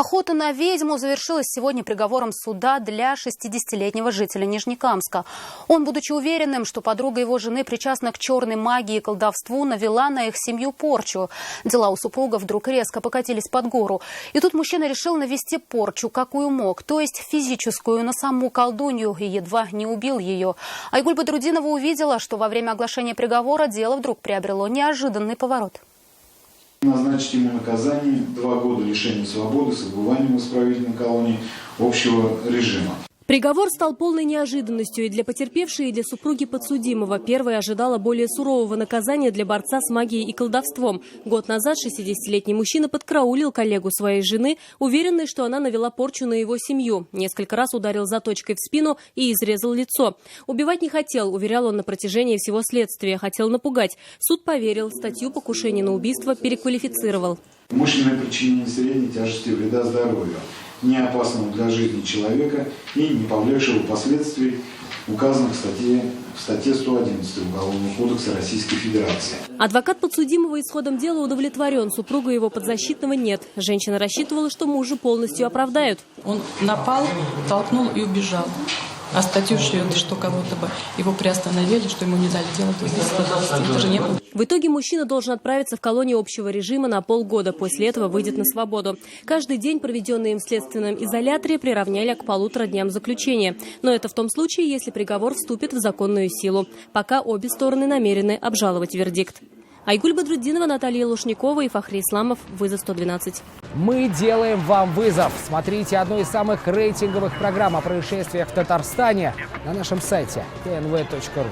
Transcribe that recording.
Охота на ведьму завершилась сегодня приговором суда для 60-летнего жителя Нижнекамска. Он, будучи уверенным, что подруга его жены причастна к черной магии и колдовству, навела на их семью порчу. Дела у супруга вдруг резко покатились под гору. И тут мужчина решил навести порчу, какую мог, то есть физическую, на саму колдунью, и едва не убил ее. Айгуль Бадрудинова увидела, что во время оглашения приговора дело вдруг приобрело неожиданный поворот. Назначить ему наказание 2 года лишения свободы с отбыванием в исправительной колонии общего режима. Приговор стал полной неожиданностью и для потерпевшей, и для супруги подсудимого. Первая ожидала более сурового наказания для борца с магией и колдовством. Год назад 60-летний мужчина подкараулил коллегу своей жены, уверенный, что она навела порчу на его семью. Несколько раз ударил заточкой в спину и изрезал лицо. Убивать не хотел, уверял он на протяжении всего следствия. Хотел напугать. Суд поверил, статью покушения на убийство переквалифицировал. Умышленное причинение средней тяжести вреда здоровью, не опасного для жизни человека и не повлекшего последствий, указанных в статье 111 Уголовного кодекса Российской Федерации. Адвокат подсудимого исходом дела удовлетворен. Супруга его подзащитного нет. Женщина рассчитывала, что мужа полностью оправдают. Он напал, толкнул и убежал. А статью шьет, что кого-то бы его приостановили, что ему не дали делать убийство. Это же не было. В итоге мужчина должен отправиться в колонию общего режима на полгода. После этого выйдет на свободу. Каждый день, проведенный им в следственном изоляторе, приравняли к 1,5 дням заключения. Но это в том случае, если приговор вступит в законную силу. Пока обе стороны намерены обжаловать вердикт. Айгуль Бадрудинова, Наталья Лушникова и Фахри Исламов. Вызов 112. Мы делаем вам вызов. Смотрите одну из самых рейтинговых программ о происшествиях в Татарстане на нашем сайте tnv.ru.